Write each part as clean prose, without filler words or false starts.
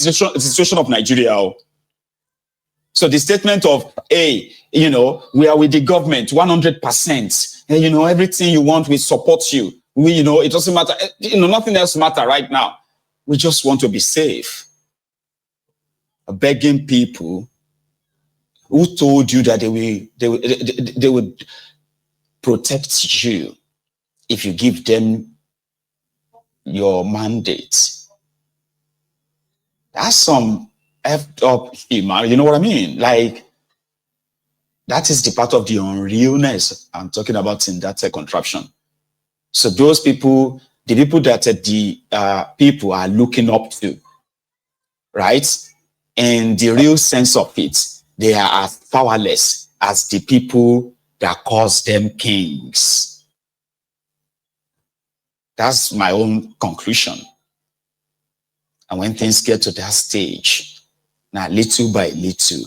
situation of Nigeria. So the statement of, hey, we are with the government 100%. And, everything you want, we support you. It doesn't matter. Nothing else matters right now. We just want to be safe. Begging people who told you that they would protect you if you give them your mandate. That's some effed up, you know what I mean? Like, that is the part of the unrealness I'm talking about in that contraption. So those people, the people that the people are looking up to, right? In the real sense of it, they are as powerless as the people that caused them kings. That's my own conclusion. And when things get to that stage, now little by little,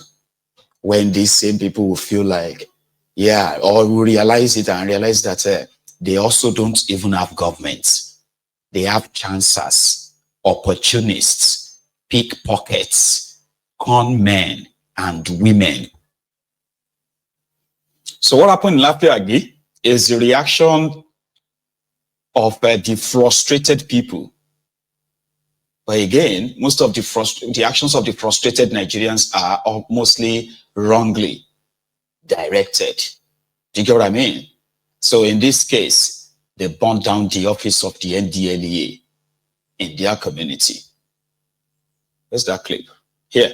when these same people will feel like, yeah, or will realize it and realize that they also don't even have government. They have chancers, opportunists, pickpockets, con men, and women. So what happened in Lafiagi is the reaction of the frustrated people. But again, most of the actions of the frustrated Nigerians are mostly wrongly directed. Do you get what I mean? So in this case, they burned down the office of the NDLEA in their community. Where's that clip? Here.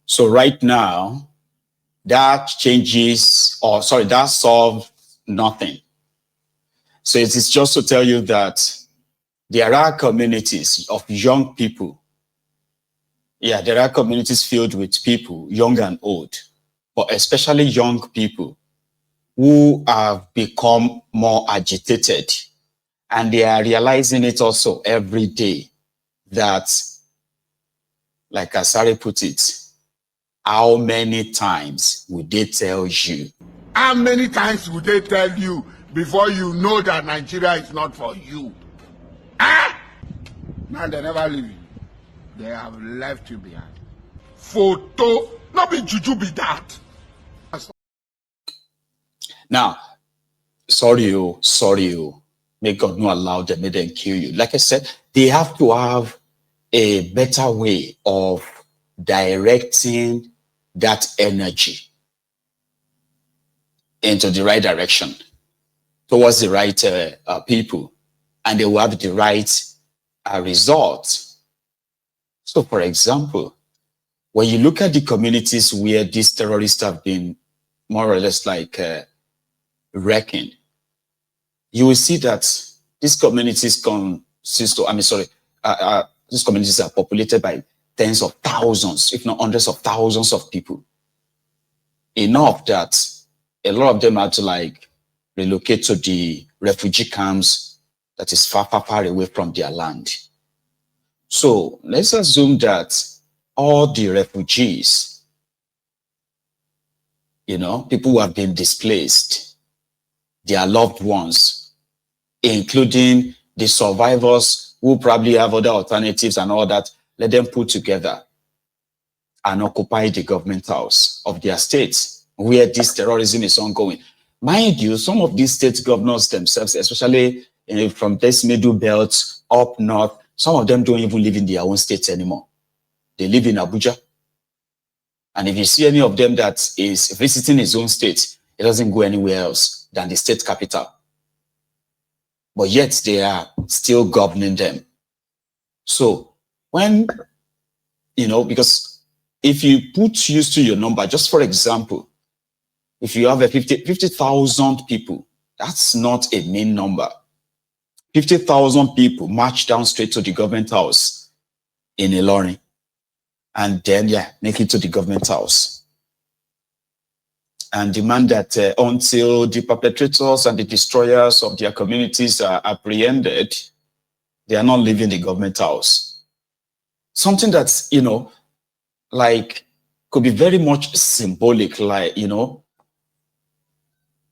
So right now, that that solves nothing. So it is just to tell you that there are communities of young people. Yeah, there are communities filled with people, young and old, but especially young people who have become more agitated. And they are realizing it also every day that, like Asari put it, how many times would they tell you? How many times would they tell you before you know that Nigeria is not for you? Ah! Now they never leave you. They have left you behind. Photo, not be juju be that. Now, sorry, may God not allow them, may them kill you. Like I said, they have to have a better way of directing that energy into the right direction, towards the right people, and they will have the right result. So, for example, when you look at the communities where these terrorists have been more or less like wrecking, you will see that these communities consist of, these communities are populated by tens of thousands, if not hundreds of thousands of people. Enough that a lot of them had to like relocate to the refugee camps that is far, far, far away from their land. So let's assume that all the refugees, people who have been displaced, their loved ones, including the survivors who probably have other alternatives and all that, let them put together and occupy the government house of their states where this terrorism is ongoing. Mind you, some of these state governors themselves, especially from this middle belt up north, some of them don't even live in their own states anymore. They live in Abuja. And if you see any of them that is visiting his own state, it doesn't go anywhere else than the state capital. But yet they are still governing them. So when, because if you put use to your number, just for example, if you have a 50,000 people, that's not a mean number. 50,000 people march down straight to the government house in Ilorin, and then make it to the government house and demand that until the perpetrators and the destroyers of their communities are apprehended, they are not leaving the government house. Something that's, like could be very much symbolic, like,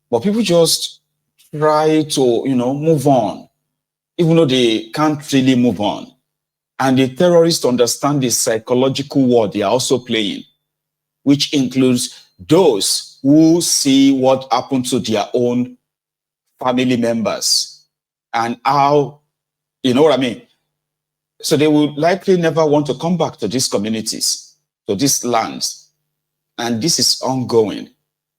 but people just try to, move on, even though they can't really move on. And the terrorists understand the psychological war they are also playing, which includes those who see what happened to their own family members and how, you know what I mean? So they will likely never want to come back to these communities, to these lands. And this is ongoing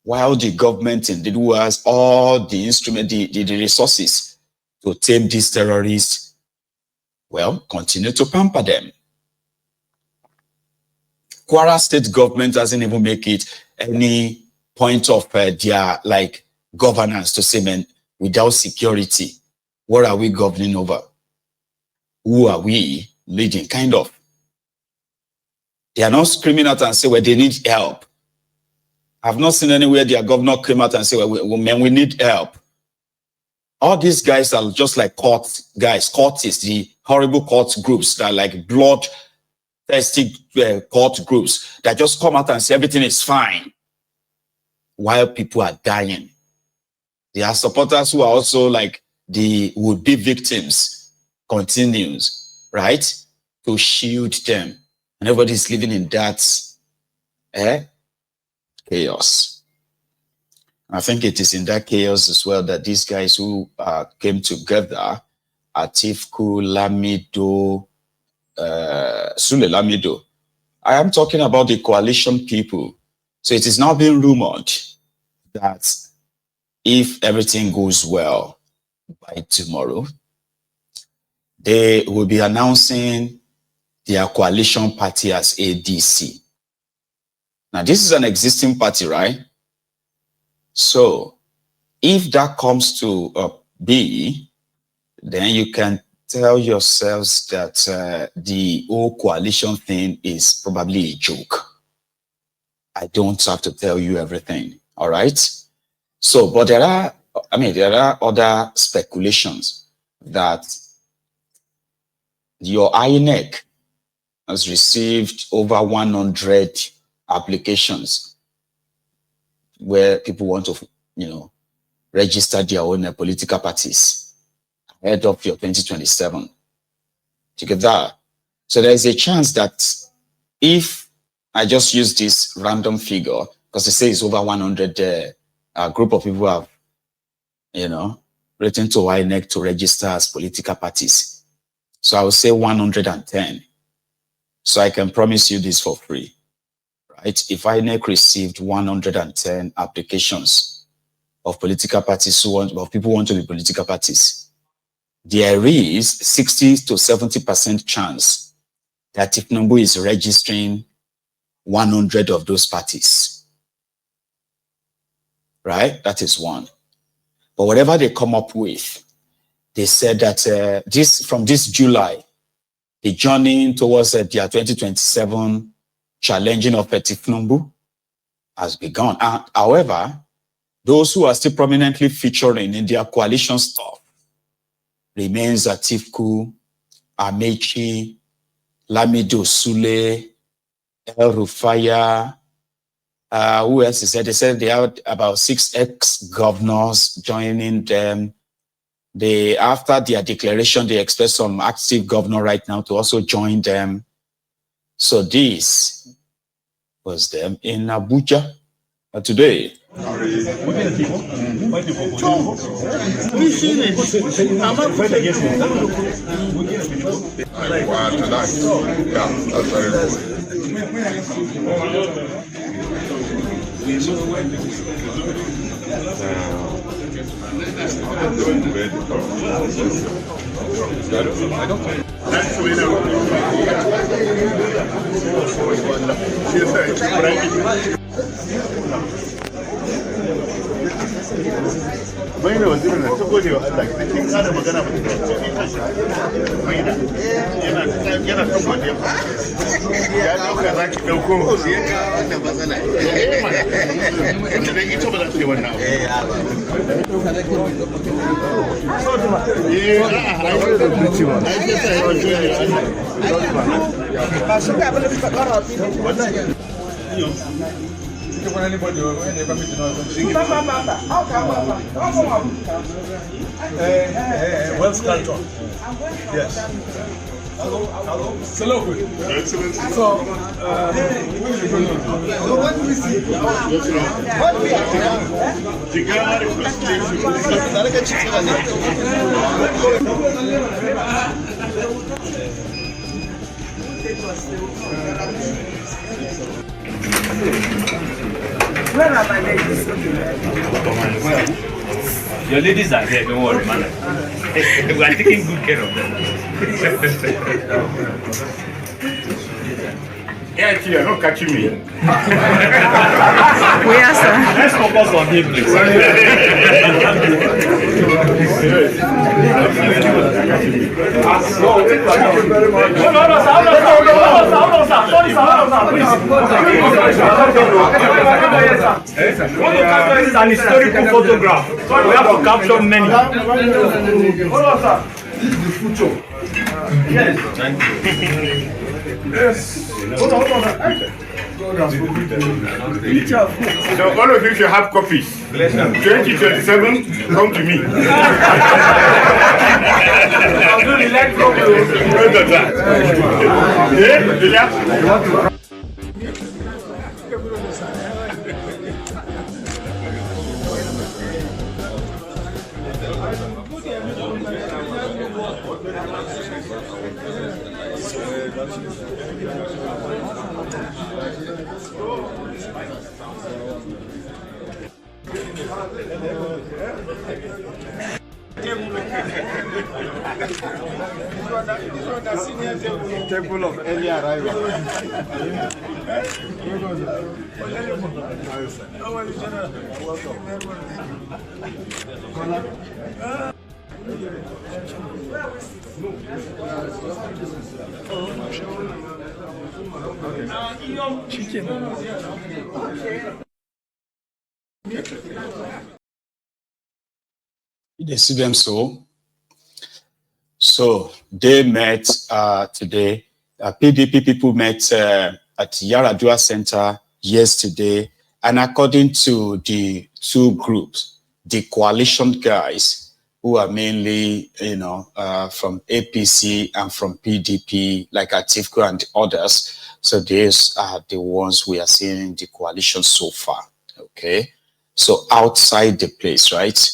while the government indeed who has all the instrument, the resources to tame these terrorists, continue to pamper them. Kwara state government doesn't even make it any point of their governance to say, man, without security, what are we governing over? Who are we leading? Kind of. They are not screaming out and say, well, they need help. I've not seen anywhere their governor came out and say, well, man, we need help. All these guys are just like cultists, the horrible cult groups that are like blood-thirsty cult groups that just come out and say everything is fine while people are dying. There are supporters who are also like the would-be victims, continues, right, to shield them. And everybody's living in that chaos. I think it is in that chaos as well that these guys who came together, Atifku, Lamido, Sule Lamido, I am talking about the coalition people. So it is now being rumored that if everything goes well by tomorrow, they will be announcing their coalition party as ADC. Now, this is an existing party, right? So if that comes to be, then you can tell yourselves that the whole coalition thing is probably a joke. I don't have to tell you everything, all right? So, but there are other speculations that your INEC has received over 100 applications where people want to, register their own political parties ahead of your 2027. Together. So there is a chance that if I just use this random figure, because they say it's over 100, a group of people have, written to INEC to register as political parties. So I will say 110. So I can promise you this for free. Right? If INEC received 110 applications of political parties of people who want to be political parties, there is 60 to 70% chance that Tinubu is registering 100 of those parties. Right? That is one. But whatever they come up with, they said that from this July, the journey towards their 2027 challenging of Tinubu has begun. However, those who are still prominently featuring in their coalition stuff remains Atiku, Amechi, Lamido Sule, El Rufaya. Who else is there? They said they had about 6 ex-governors joining them. After their declaration, they expect some active governor right now to also join them. So this was them in Abuja today. Maina wazirin na ta gode wa Allah cikin kada magana ba ta maina yana ta gode ya dauka zaki dauko sai ka wannan matsala inda dai ita ba za ta yi wannan Wells Carlton. Yes. Hello. Excellency. So, what do we see? What we Where are my ladies? Your ladies are here, don't worry, man. We are taking good care of them. Yeah, actually, you're not catching me. We are, sir. Let's focus on him, please. This is an historical photograph. We have to capture many. Hold on, sir. This is the future. Yes. Thank you. Yes. Hold on. So all of you should have copies. 2027, come to me. I'm doing electro. Table of early arrival. They see them so they met today. PDP people met at Yaradua Center yesterday, and according to the two groups, the coalition guys who are mainly, from APC and from PDP, like Atiku and others. So these are the ones we are seeing in the coalition so far. Okay, so outside the place, right?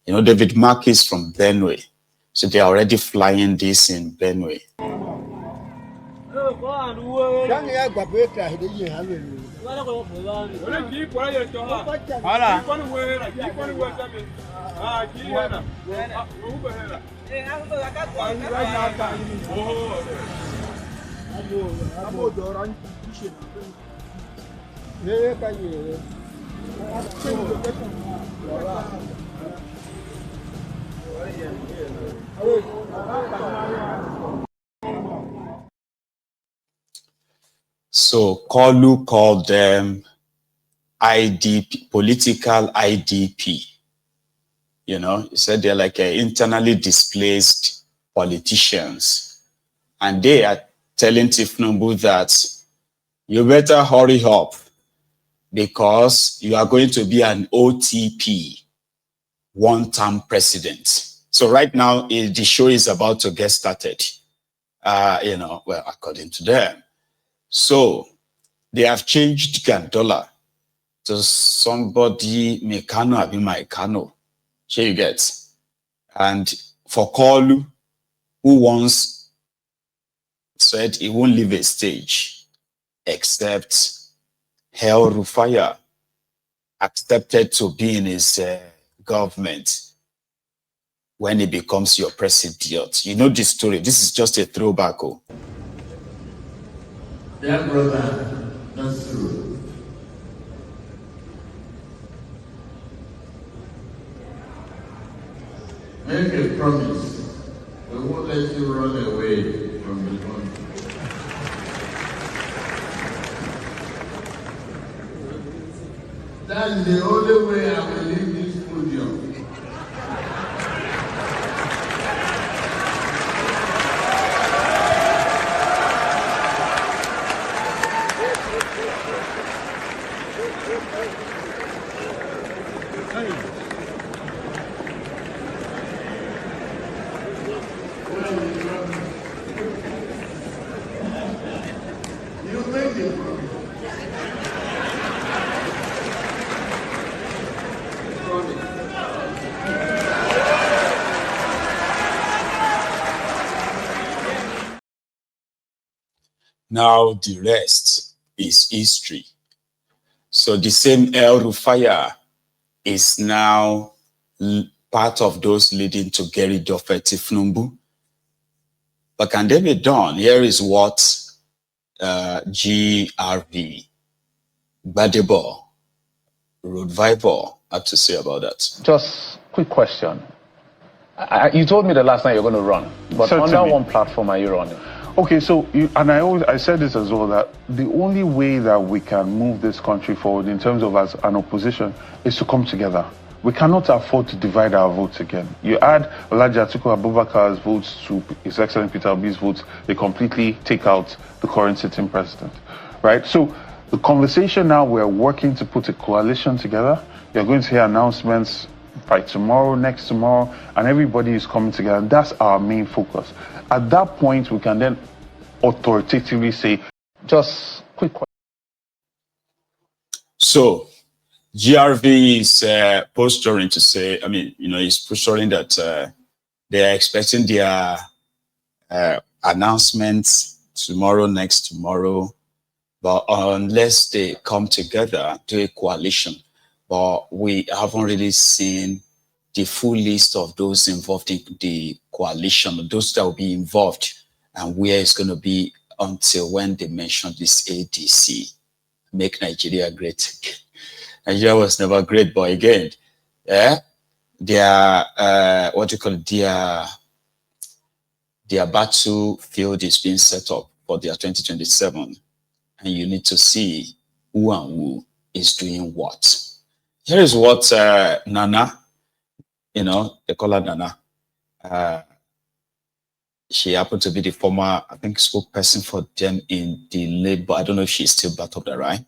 David Mark is from Benue. So they are already flying this in Benue. So Kolu called them IDP, political IDP. You know, he said they're like internally displaced politicians. And they are telling Tifnumbu that you better hurry up because you are going to be an OTP, one-term president. So right now, the show is about to get started, you know, well, according to them. So they have changed Gandola to somebody Mekano Abi Maikano. Sure you get. And for Kolu, who once said he won't leave a stage except El Rufaya accepted to be in his government when he becomes your president. You know this story. This is just a throwback. Oh. Dear brother, that's true. Make a promise. We won't let you run away from the country. That's the only way I will leave this podium. You make it. Now the rest is history. So the same El Rufaya is now part of those leading to get rid of Tifnumbu. But can they be done? Here is what GRV, Badebo, Road Viper had to say about that. Just quick question. You told me the last night you're going to run, but Certainly. under one platform are you running? Okay, so I said this as well, that the only way that we can move this country forward in terms of as an opposition is to come together. We cannot afford to divide our votes again. You add Alhaji Atiku Abubakar's votes to His Excellency Peter Obi's votes, they completely take out the current sitting president, right? So the conversation now, we're working to put a coalition together. You're going to hear announcements by tomorrow, next tomorrow, and everybody is coming together. And that's our main focus. At that point, we can then authoritatively say, Just quick question. So GRV is posturing to say, I mean, you know, he's posturing that they are expecting their announcements tomorrow, next tomorrow, but unless they come together to a coalition. But we haven't really seen the full list of those involved in the coalition, those that will be involved, and where it's going to be until when they mention this ADC, Make Nigeria Great Again. Nigeria was never great, but again, their what you call it, their battlefield is being set up for their 2027, and you need to see who and who is doing what. Here is what Nana, you know, they call her Nana. She happened to be the former, I think, spokesperson for them in the Labour. I don't know if she's still back up there, right?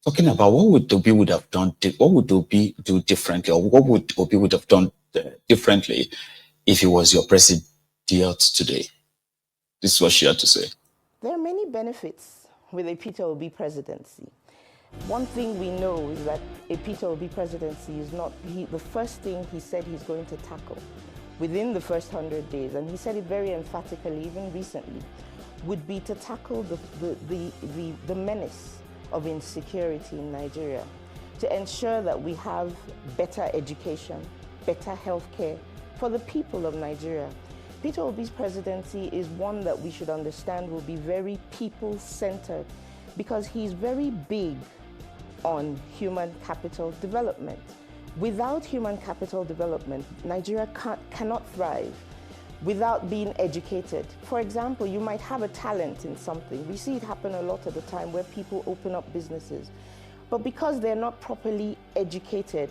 Talking about what would Obi would have done, what would Obi do differently, or what would Obi would have done differently if he was your president today. This is what she had to say. There are many benefits with a Peter Obi presidency. One thing we know is that a Peter Obi presidency is not the first thing he said he's going to tackle within the first 100 days, and he said it very emphatically even recently, would be to tackle the menace of insecurity in Nigeria, to ensure that we have better education, better healthcare for the people of Nigeria. Peter Obi's presidency is one that we should understand will be very people-centered because he's very big on human capital development. Without human capital development, Nigeria cannot thrive without being educated. For example, you might have a talent in something. We see it happen a lot at the time where people open up businesses. But because they're not properly educated,